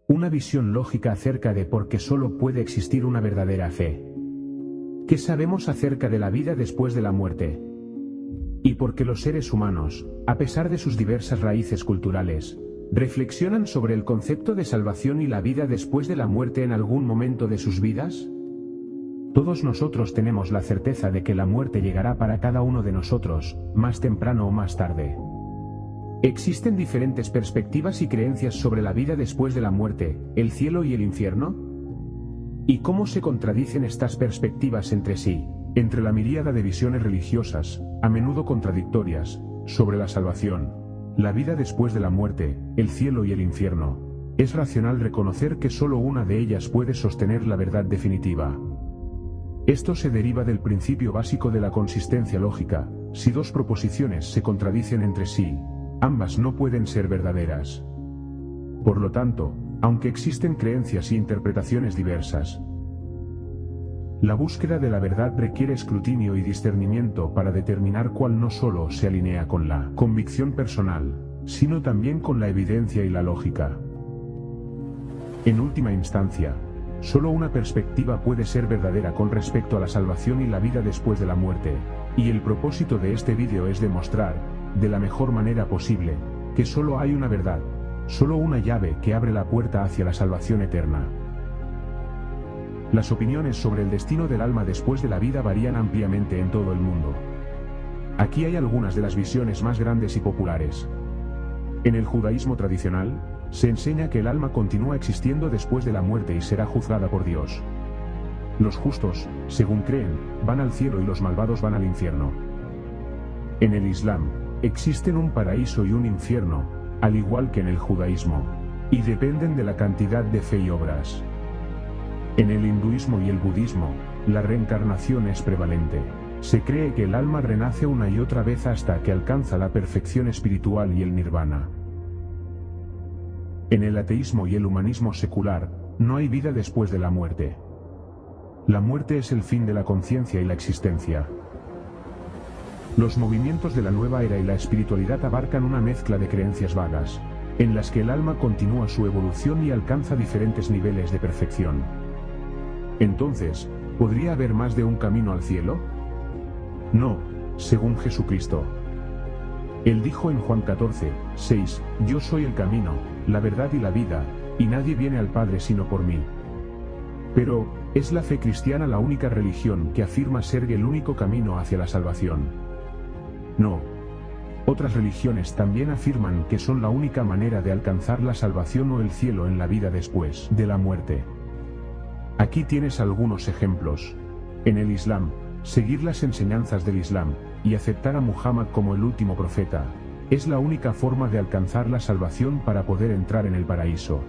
Una visión lógica acerca de por qué solo puede existir una verdadera fe. ¿Qué sabemos acerca de la vida después de la muerte? Y por qué los seres humanos, a pesar de sus diversas raíces culturales, reflexionan sobre el concepto de salvación y la vida después de la muerte en algún momento de sus vidas? Todos nosotros tenemos la certeza de que la muerte llegará para cada uno de nosotros, más temprano o más tarde. ¿Existen diferentes perspectivas y creencias sobre la vida después de la muerte, el cielo y el infierno? ¿Y cómo se contradicen estas perspectivas entre sí? Entre la miríada de visiones religiosas, a menudo contradictorias, sobre la salvación, la vida después de la muerte, el cielo y el infierno, es racional reconocer que solo una de ellas puede sostener la verdad definitiva. Esto se deriva del principio básico de la consistencia lógica: si dos proposiciones se contradicen entre sí, ambas no pueden ser verdaderas. Por lo tanto, aunque existen creencias e interpretaciones diversas, la búsqueda de la verdad requiere escrutinio y discernimiento para determinar cuál no solo se alinea con la convicción personal, sino también con la evidencia y la lógica. En última instancia, solo una perspectiva puede ser verdadera con respecto a la salvación y la vida después de la muerte, y el propósito de este vídeo es demostrar, de la mejor manera posible, que solo hay una verdad, solo una llave que abre la puerta hacia la salvación eterna. Las opiniones sobre el destino del alma después de la vida varían ampliamente en todo el mundo. Aquí hay algunas de las visiones más grandes y populares. En el judaísmo tradicional, se enseña que el alma continúa existiendo después de la muerte y será juzgada por Dios. Los justos, según creen, van al cielo y los malvados van al infierno. En el Islam, existen un paraíso y un infierno, al igual que en el judaísmo, y dependen de la cantidad de fe y obras. En el hinduismo y el budismo, la reencarnación es prevalente. Se cree que el alma renace una y otra vez hasta que alcanza la perfección espiritual y el nirvana. En el ateísmo y el humanismo secular, no hay vida después de la muerte. La muerte es el fin de la conciencia y la existencia. Los movimientos de la nueva era y la espiritualidad abarcan una mezcla de creencias vagas, en las que el alma continúa su evolución y alcanza diferentes niveles de perfección. Entonces, ¿podría haber más de un camino al cielo? No, según Jesucristo. Él dijo en Juan 14:6, yo soy el camino, la verdad y la vida, y nadie viene al Padre sino por mí. Pero, ¿es la fe cristiana la única religión que afirma ser el único camino hacia la salvación? No. Otras religiones también afirman que son la única manera de alcanzar la salvación o el cielo en la vida después de la muerte. Aquí tienes algunos ejemplos. En el Islam, seguir las enseñanzas del Islam, y aceptar a Muhammad como el último profeta, es la única forma de alcanzar la salvación para poder entrar en el paraíso.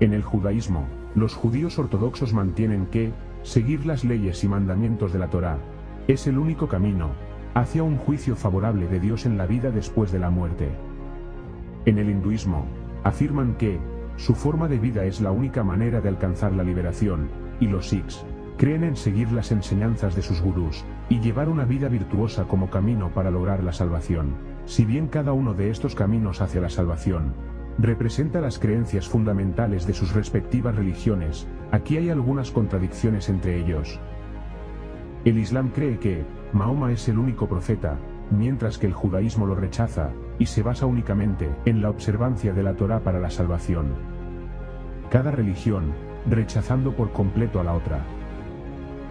En el judaísmo, los judíos ortodoxos mantienen que, seguir las leyes y mandamientos de la Torá, es el único camino hacia un juicio favorable de Dios en la vida después de la muerte. En el hinduismo, afirman que, su forma de vida es la única manera de alcanzar la liberación, y los sikhs creen en seguir las enseñanzas de sus gurús, y llevar una vida virtuosa como camino para lograr la salvación. Si bien cada uno de estos caminos hacia la salvación representa las creencias fundamentales de sus respectivas religiones, aquí hay algunas contradicciones entre ellos. El Islam cree que Mahoma es el único profeta, mientras que el judaísmo lo rechaza, y se basa únicamente en la observancia de la Torá para la salvación. Cada religión, rechazando por completo a la otra.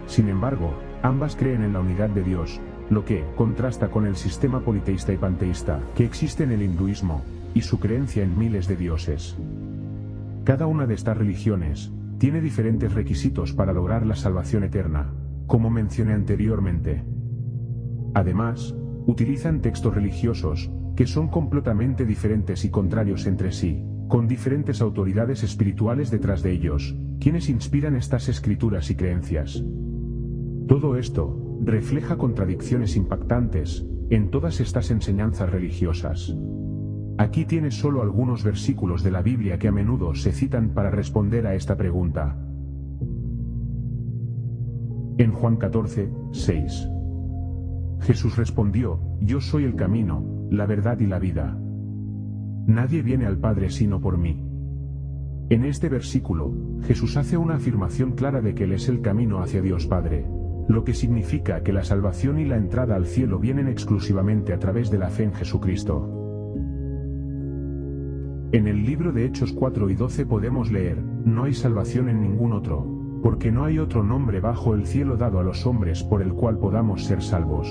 Sin embargo, ambas creen en la unidad de Dios, lo que contrasta con el sistema politeísta y panteísta que existe en el hinduismo, y su creencia en miles de dioses. Cada una de estas religiones tiene diferentes requisitos para lograr la salvación eterna, como mencioné anteriormente. Además, utilizan textos religiosos que son completamente diferentes y contrarios entre sí, con diferentes autoridades espirituales detrás de ellos, quienes inspiran estas escrituras y creencias. Todo esto refleja contradicciones impactantes en todas estas enseñanzas religiosas. Aquí tienes solo algunos versículos de la Biblia que a menudo se citan para responder a esta pregunta. En Juan 14:6. Jesús respondió, yo soy el camino, la verdad y la vida. Nadie viene al Padre sino por mí. En este versículo, Jesús hace una afirmación clara de que Él es el camino hacia Dios Padre, lo que significa que la salvación y la entrada al cielo vienen exclusivamente a través de la fe en Jesucristo. En el libro de Hechos 4 y 12 podemos leer: no hay salvación en ningún otro, porque no hay otro nombre bajo el cielo dado a los hombres por el cual podamos ser salvos.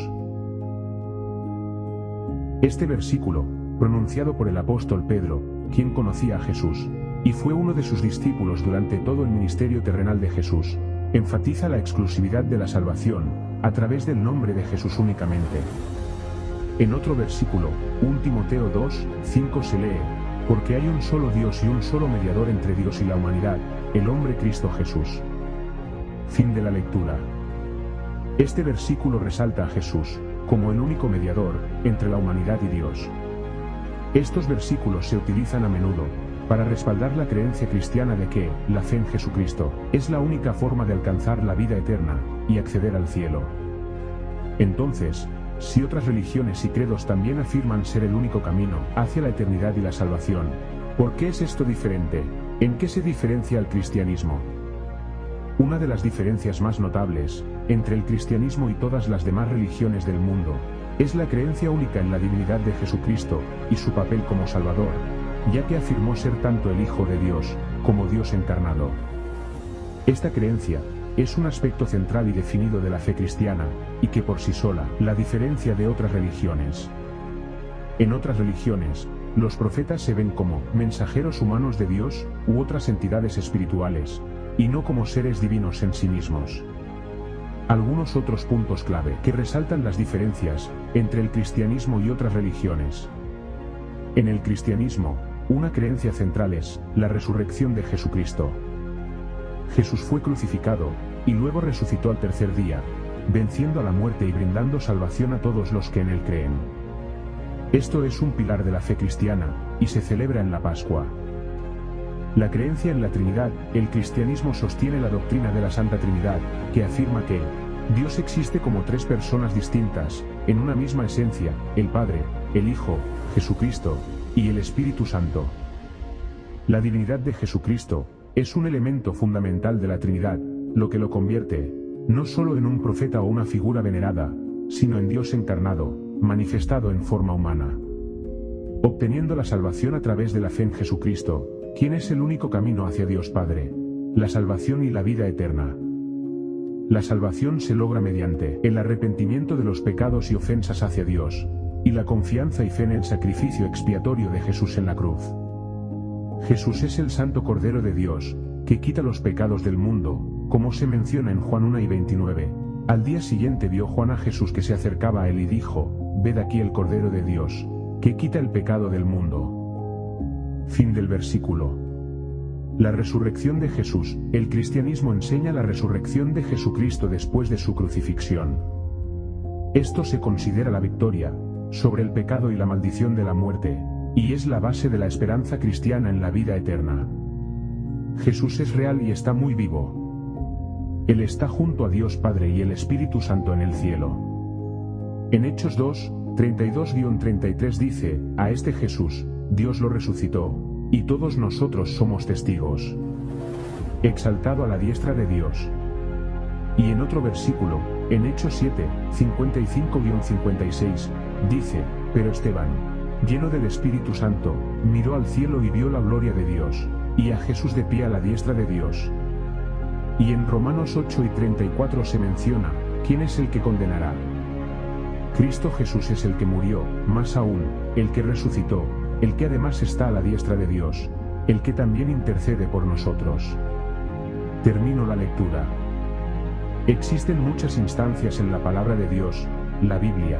Este versículo, pronunciado por el apóstol Pedro, quien conocía a Jesús, y fue uno de sus discípulos durante todo el ministerio terrenal de Jesús, enfatiza la exclusividad de la salvación, a través del nombre de Jesús únicamente. En otro versículo, 1 Timoteo 2, 5 se lee: porque hay un solo Dios y un solo mediador entre Dios y la humanidad, el hombre Cristo Jesús. Fin de la lectura. Este versículo resalta a Jesús como el único mediador entre la humanidad y Dios. Estos versículos se utilizan a menudo para respaldar la creencia cristiana de que la fe en Jesucristo es la única forma de alcanzar la vida eterna y acceder al cielo. Entonces, si otras religiones y credos también afirman ser el único camino hacia la eternidad y la salvación, ¿por qué es esto diferente? ¿En qué se diferencia el cristianismo? Una de las diferencias más notables entre el cristianismo y todas las demás religiones del mundo es la creencia única en la divinidad de Jesucristo y su papel como Salvador, ya que afirmó ser tanto el Hijo de Dios como Dios encarnado. Esta creencia es un aspecto central y definido de la fe cristiana, y que por sí sola la diferencia de otras religiones. En otras religiones, los profetas se ven como mensajeros humanos de Dios u otras entidades espirituales, y no como seres divinos en sí mismos. Algunos otros puntos clave que resaltan las diferencias entre el cristianismo y otras religiones. En el cristianismo, una creencia central es la resurrección de Jesucristo. Jesús fue crucificado, y luego resucitó al tercer día, venciendo a la muerte y brindando salvación a todos los que en él creen. Esto es un pilar de la fe cristiana, y se celebra en la Pascua. La creencia en la Trinidad. El cristianismo sostiene la doctrina de la Santa Trinidad, que afirma que Dios existe como tres personas distintas, en una misma esencia: el Padre, el Hijo, Jesucristo, y el Espíritu Santo. La divinidad de Jesucristo es un elemento fundamental de la Trinidad, lo que lo convierte no solo en un profeta o una figura venerada, sino en Dios encarnado, manifestado en forma humana. Obteniendo la salvación a través de la fe en Jesucristo, quien es el único camino hacia Dios Padre, la salvación y la vida eterna. La salvación se logra mediante el arrepentimiento de los pecados y ofensas hacia Dios, y la confianza y fe en el sacrificio expiatorio de Jesús en la cruz. Jesús es el Santo Cordero de Dios, que quita los pecados del mundo, como se menciona en Juan 1 y 29. Al día siguiente vio Juan a Jesús que se acercaba a él y dijo: «Ved aquí el Cordero de Dios, que quita el pecado del mundo». Fin del versículo. La resurrección de Jesús. El cristianismo enseña la resurrección de Jesucristo después de su crucifixión. Esto se considera la victoria sobre el pecado y la maldición de la muerte, y es la base de la esperanza cristiana en la vida eterna. Jesús es real y está muy vivo. Él está junto a Dios Padre y el Espíritu Santo en el cielo. En Hechos 2, 32-33 dice: «A este Jesús, Dios lo resucitó, y todos nosotros somos testigos. Exaltado a la diestra de Dios». Y en otro versículo, en Hechos 7, 55-56, dice: «Pero Esteban, lleno del Espíritu Santo, miró al cielo y vio la gloria de Dios, y a Jesús de pie a la diestra de Dios». Y en Romanos 8 y 34 se menciona: «¿Quién es el que condenará? Cristo Jesús es el que murió, más aún, el que resucitó, el que además está a la diestra de Dios, el que también intercede por nosotros». Termino la lectura. Existen muchas instancias en la palabra de Dios, la Biblia,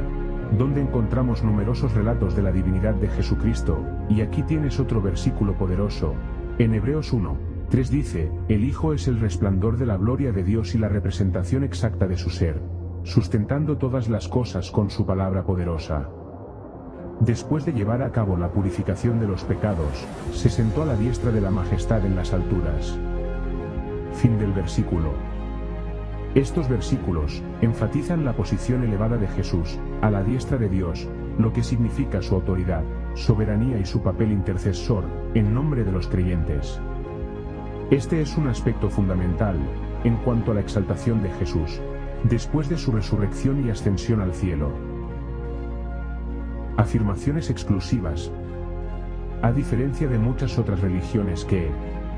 donde encontramos numerosos relatos de la divinidad de Jesucristo, y aquí tienes otro versículo poderoso. En Hebreos 1, 3 dice: «El Hijo es el resplandor de la gloria de Dios y la representación exacta de su ser, sustentando todas las cosas con su palabra poderosa». Después de llevar a cabo la purificación de los pecados, se sentó a la diestra de la majestad en las alturas. Fin del versículo. Estos versículos enfatizan la posición elevada de Jesús, a la diestra de Dios, lo que significa su autoridad, soberanía y su papel intercesor, en nombre de los creyentes. Este es un aspecto fundamental, en cuanto a la exaltación de Jesús, después de su resurrección y ascensión al cielo. Afirmaciones exclusivas. A diferencia de muchas otras religiones que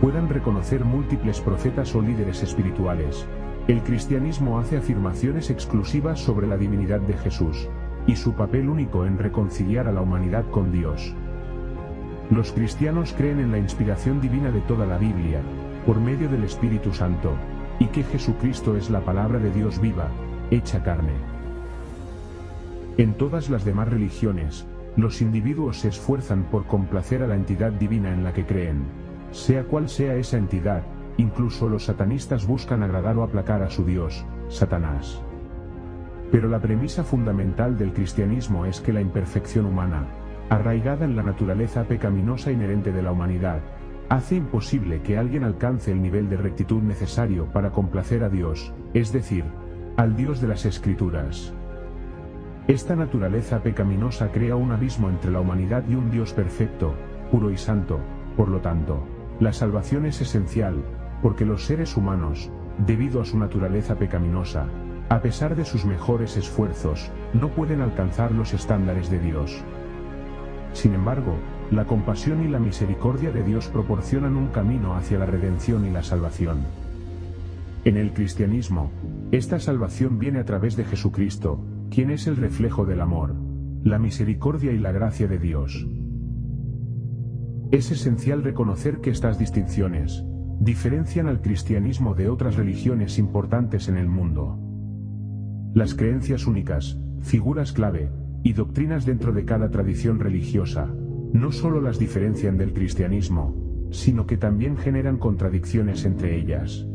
puedan reconocer múltiples profetas o líderes espirituales, el cristianismo hace afirmaciones exclusivas sobre la divinidad de Jesús, y su papel único en reconciliar a la humanidad con Dios. Los cristianos creen en la inspiración divina de toda la Biblia, por medio del Espíritu Santo, y que Jesucristo es la palabra de Dios viva, hecha carne. En todas las demás religiones, los individuos se esfuerzan por complacer a la entidad divina en la que creen, sea cual sea esa entidad. Incluso los satanistas buscan agradar o aplacar a su Dios, Satanás. Pero la premisa fundamental del cristianismo es que la imperfección humana, arraigada en la naturaleza pecaminosa inherente de la humanidad, hace imposible que alguien alcance el nivel de rectitud necesario para complacer a Dios, es decir, al Dios de las Escrituras. Esta naturaleza pecaminosa crea un abismo entre la humanidad y un Dios perfecto, puro y santo. Por lo tanto, la salvación es esencial, porque los seres humanos, debido a su naturaleza pecaminosa, a pesar de sus mejores esfuerzos, no pueden alcanzar los estándares de Dios. Sin embargo, la compasión y la misericordia de Dios proporcionan un camino hacia la redención y la salvación. En el cristianismo, esta salvación viene a través de Jesucristo, quien es el reflejo del amor, la misericordia y la gracia de Dios. Es esencial reconocer que estas distinciones diferencian al cristianismo de otras religiones importantes en el mundo. Las creencias únicas, figuras clave, y doctrinas dentro de cada tradición religiosa, no solo las diferencian del cristianismo, sino que también generan contradicciones entre ellas.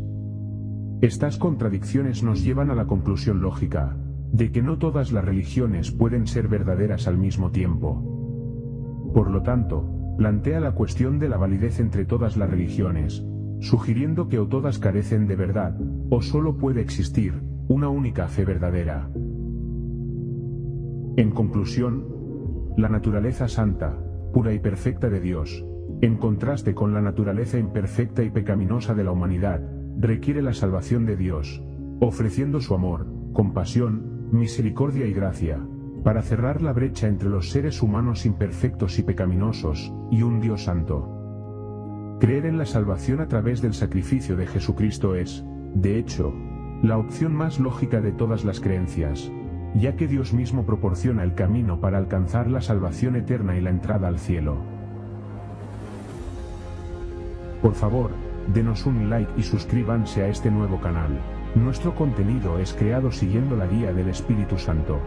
Estas contradicciones nos llevan a la conclusión lógica, de que no todas las religiones pueden ser verdaderas al mismo tiempo. Por lo tanto, plantea la cuestión de la validez entre todas las religiones, sugiriendo que o todas carecen de verdad, o solo puede existir una única fe verdadera. En conclusión, la naturaleza santa, pura y perfecta de Dios, en contraste con la naturaleza imperfecta y pecaminosa de la humanidad, requiere la salvación de Dios, ofreciendo su amor, compasión, misericordia y gracia, para cerrar la brecha entre los seres humanos imperfectos y pecaminosos, y un Dios santo. Creer en la salvación a través del sacrificio de Jesucristo es, de hecho, la opción más lógica de todas las creencias, ya que Dios mismo proporciona el camino para alcanzar la salvación eterna y la entrada al cielo. Por favor, denos un like y suscríbanse a este nuevo canal. Nuestro contenido es creado siguiendo la guía del Espíritu Santo.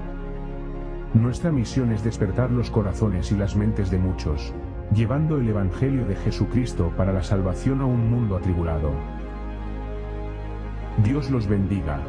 Nuestra misión es despertar los corazones y las mentes de muchos, llevando el Evangelio de Jesucristo para la salvación a un mundo atribulado. Dios los bendiga.